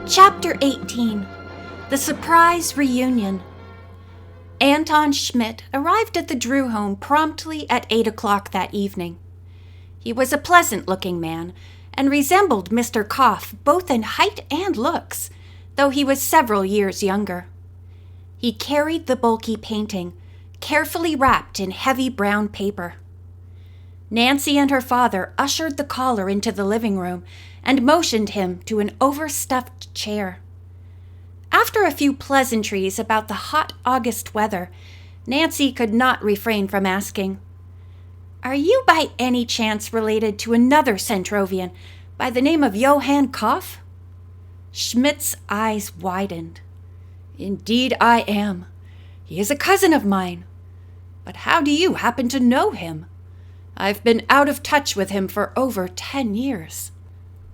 Chapter 18. The Surprise Reunion. Anton Schmidt arrived at the Drew home promptly at 8 o'clock that evening. He was a pleasant-looking man and resembled Mr. Koff both in height and looks, though he was several years younger. He carried the bulky painting, carefully wrapped in heavy brown paper. Nancy and her father ushered the caller into the living room and motioned him to an overstuffed chair. After a few pleasantries about the hot August weather, Nancy could not refrain from asking, "Are you by any chance related to another Centrovian by the name of Johann Koff?" Schmidt's eyes widened. "Indeed I am. He is a cousin of mine. But how do you happen to know him? I've been out of touch with him for over 10 years.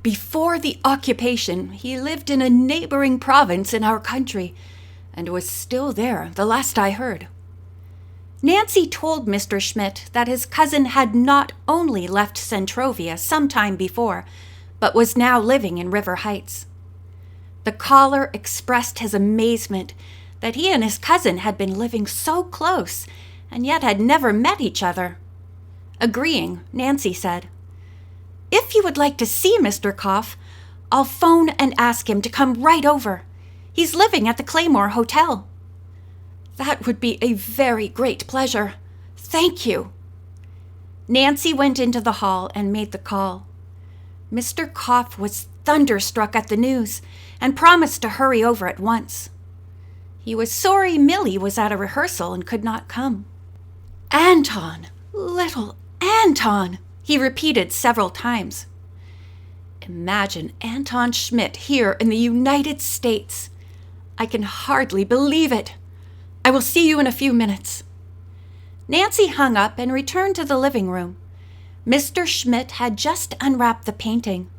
Before the occupation, he lived in a neighboring province in our country, and was still there, the last I heard." Nancy told Mr. Schmidt that his cousin had not only left Centrovia some time before, but was now living in River Heights. The caller expressed his amazement that he and his cousin had been living so close, and yet had never met each other. Agreeing, Nancy said, "If you would like to see Mr. Koff, I'll phone and ask him to come right over. He's living at the Claymore Hotel." "That would be a very great pleasure. Thank you." Nancy went into the hall and made the call. Mr. Koff was thunderstruck at the news and promised to hurry over at once. He was sorry Millie was at a rehearsal and could not come. "Anton, little Anton," he repeated several times. Imagine Anton Schmidt here in the United States. I can hardly believe it. I will see you in a few minutes. Nancy hung up and returned to the living room. Mr. Schmidt had just unwrapped the painting.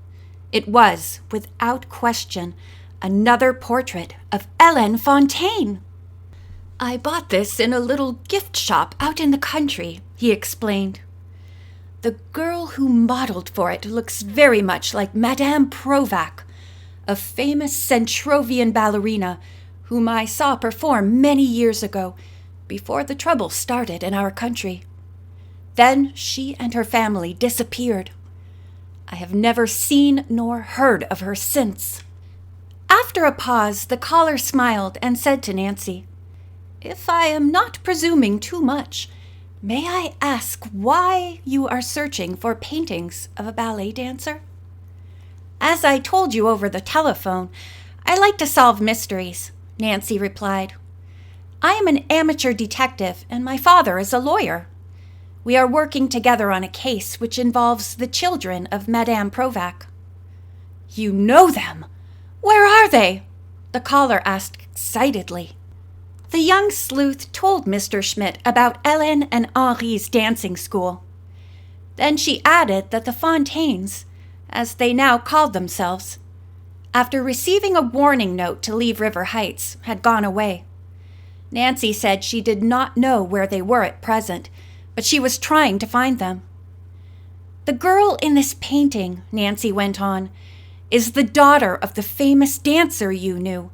It was, without question, another portrait of Ellen Fontaine. "I bought this in a little gift shop out in the country," he explained. "The girl who modeled for it looks very much like Madame Provac, a famous Centrovian ballerina whom I saw perform many years ago, before the trouble started in our country. Then she and her family disappeared. I have never seen nor heard of her since." After a pause, the caller smiled and said to Nancy, "If I am not presuming too much, may I ask why you are searching for paintings of a ballet dancer?" "As I told you over the telephone, I like to solve mysteries," Nancy replied. "I am an amateur detective, and my father is a lawyer. We are working together on a case which involves the children of Madame Provac." "You know them? Where are they?" the caller asked excitedly. The young sleuth told Mr. Schmidt about Ellen and Henri's dancing school. Then she added that the Fontaines, as they now called themselves, after receiving a warning note to leave River Heights, had gone away. Nancy said she did not know where they were at present, but she was trying to find them. "The girl in this painting," Nancy went on, "is the daughter of the famous dancer you knew.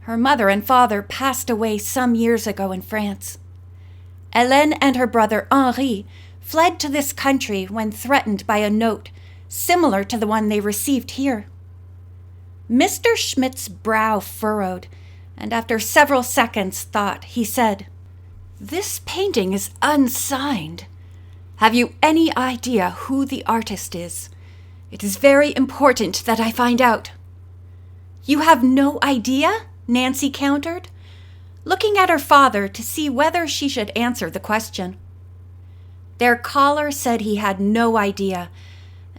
Her mother and father passed away some years ago in France. Hélène and her brother Henri fled to this country when threatened by a note similar to the one they received here." Mr. Schmidt's brow furrowed, and after several seconds' thought, he said, "This painting is unsigned. Have you any idea who the artist is? It is very important that I find out." "You have no idea?" Nancy countered, looking at her father to see whether she should answer the question. Their caller said he had no idea,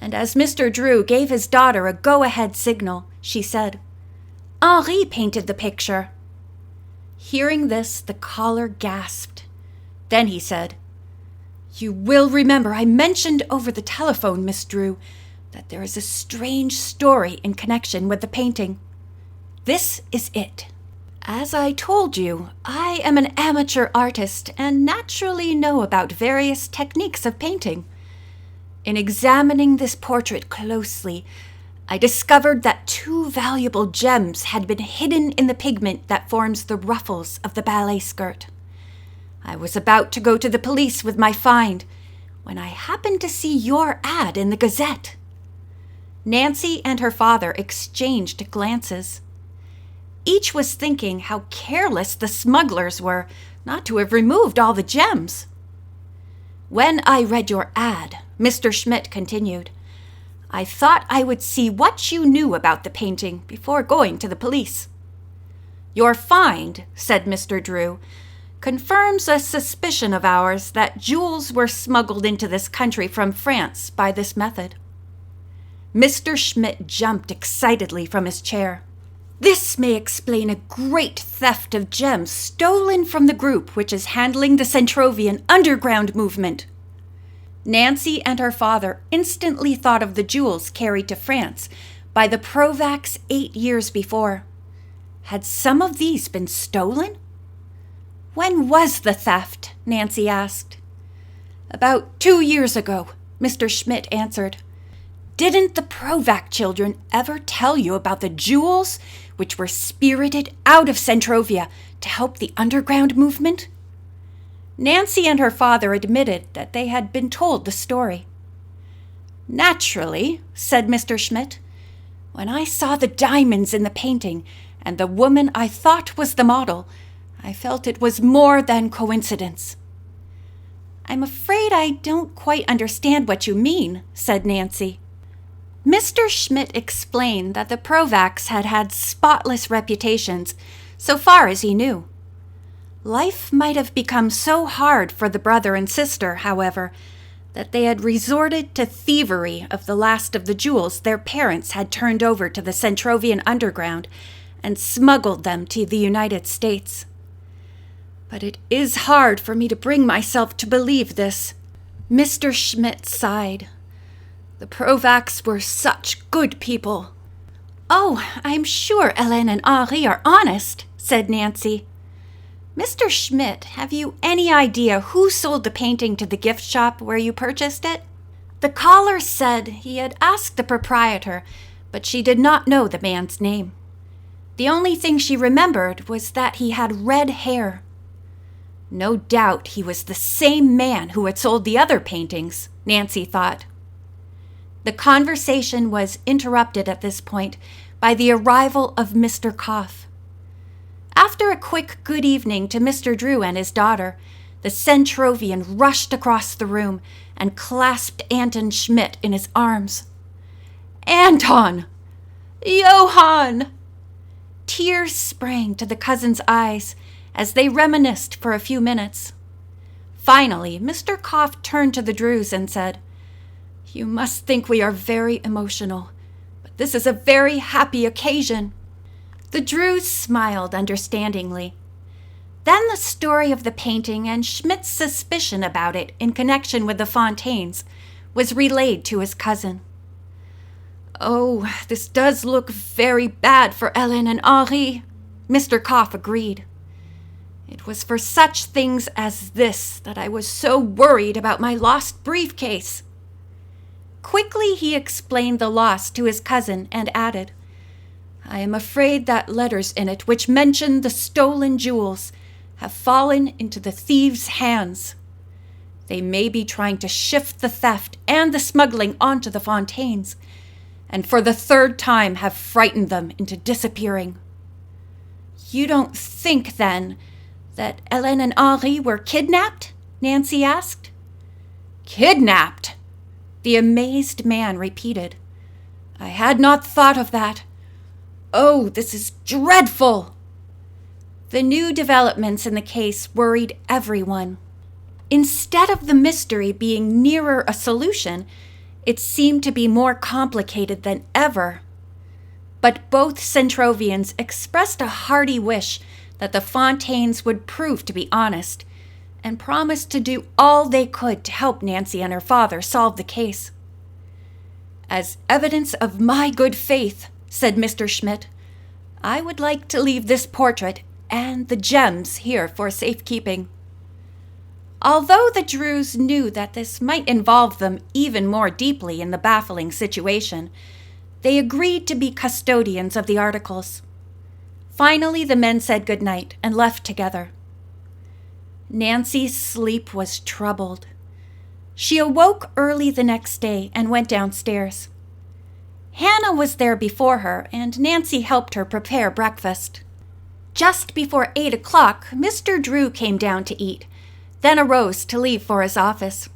and as Mr. Drew gave his daughter a go-ahead signal, she said, "Henri painted the picture." Hearing this, the caller gasped. Then he said, "You will remember I mentioned over the telephone, Miss Drew, that there is a strange story in connection with the painting. This is it. As I told you, I am an amateur artist and naturally know about various techniques of painting. In examining this portrait closely, I discovered that 2 valuable gems had been hidden in the pigment that forms the ruffles of the ballet skirt. I was about to go to the police with my find when I happened to see your ad in the Gazette." Nancy and her father exchanged glances. Each was thinking how careless the smugglers were not to have removed all the gems. "When I read your ad," Mr. Schmidt continued, "I thought I would see what you knew about the painting before going to the police." "Your find," said Mr. Drew, "confirms a suspicion of ours that jewels were smuggled into this country from France by this method." Mr. Schmidt jumped excitedly from his chair. "This may explain a great theft of gems stolen from the group which is handling the Centrovian underground movement." Nancy and her father instantly thought of the jewels carried to France by the Provaks 8 years before. Had some of these been stolen? "When was the theft?" Nancy asked. "About 2 years ago," Mr. Schmidt answered. "Didn't the Provak children ever tell you about the jewels which were spirited out of Centrovia to help the underground movement?" Nancy and her father admitted that they had been told the story. "Naturally," said Mr. Schmidt. "When I saw the diamonds in the painting and the woman I thought was the model, I felt it was more than coincidence." "I'm afraid I don't quite understand what you mean," said Nancy. Mr. Schmidt explained that the Provaks had had spotless reputations, so far as he knew. Life might have become so hard for the brother and sister, however, that they had resorted to thievery of the last of the jewels their parents had turned over to the Centrovian underground and smuggled them to the United States. "But it is hard for me to bring myself to believe this." Mr. Schmidt sighed. "The Provaks were such good people." "Oh, I'm sure Hélène and Henri are honest," said Nancy. "Mr. Schmidt, have you any idea who sold the painting to the gift shop where you purchased it?" The caller said he had asked the proprietor, but she did not know the man's name. The only thing she remembered was that he had red hair. No doubt he was the same man who had sold the other paintings, Nancy thought. The conversation was interrupted at this point by the arrival of Mr. Koff. After a quick good evening to Mr. Drew and his daughter, the Centrovian rushed across the room and clasped Anton Schmidt in his arms. "Anton! Johann!" Tears sprang to the cousins' eyes as they reminisced for a few minutes. Finally, Mr. Koff turned to the Drews and said, "You must think we are very emotional, but this is a very happy occasion." The Drews smiled understandingly. Then the story of the painting and Schmidt's suspicion about it in connection with the Fontaines was relayed to his cousin. "Oh, this does look very bad for Hélène and Henri," Mr. Koff agreed. "It was for such things as this that I was so worried about my lost briefcase." Quickly he explained the loss to his cousin and added, "I am afraid that letters in it which mention the stolen jewels have fallen into the thieves' hands. They may be trying to shift the theft and the smuggling onto the Fontaines, and for the 3rd time have frightened them into disappearing." "You don't think, then, that Hélène and Henri were kidnapped?" Nancy asked. "Kidnapped?" the amazed man repeated. "I had not thought of that. Oh, this is dreadful!" The new developments in the case worried everyone. Instead of the mystery being nearer a solution, it seemed to be more complicated than ever. But both Centrovians expressed a hearty wish that the Fontaines would prove to be honest, and promised to do all they could to help Nancy and her father solve the case. "As evidence of my good faith," said Mr. Schmidt, "I would like to leave this portrait and the gems here for safekeeping." Although the Drews knew that this might involve them even more deeply in the baffling situation, They agreed to be custodians of the articles. Finally, the men said goodnight and left together. Nancy's sleep was troubled. She awoke early the next day and went downstairs. Hannah was there before her, and Nancy helped her prepare breakfast. Just before 8 o'clock, Mr. Drew came down to eat, then arose to leave for his office.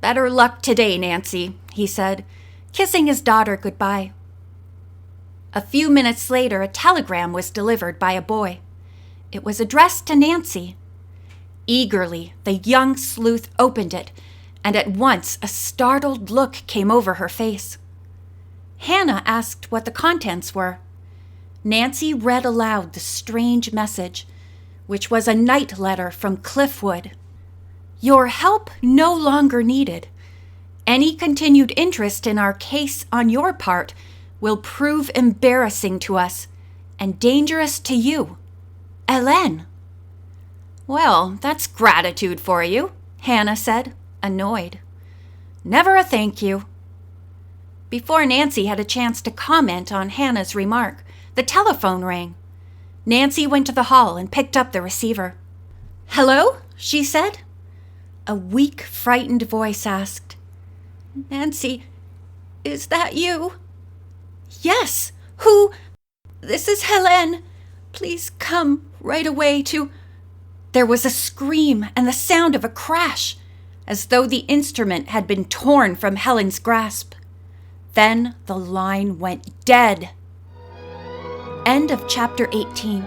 "Better luck today, Nancy," he said, kissing his daughter goodbye. A few minutes later, a telegram was delivered by a boy. It was addressed to Nancy. Eagerly, the young sleuth opened it, and at once a startled look came over her face. Hannah asked what the contents were. Nancy read aloud the strange message, which was a night letter from Cliffwood. "Your help no longer needed. Any continued interest in our case on your part will prove embarrassing to us and dangerous to you. Hélène." "Well, that's gratitude for you," Hannah said, annoyed. "Never a thank you." Before Nancy had a chance to comment on Hannah's remark, the telephone rang. Nancy went to the hall and picked up the receiver. "Hello?" she said. A weak, frightened voice asked, "Nancy, is that you?" "Yes. Who?" "This is Hélène. Please come right away to—" There was a scream and the sound of a crash, as though the instrument had been torn from Helen's grasp. Then the line went dead. End of chapter 18.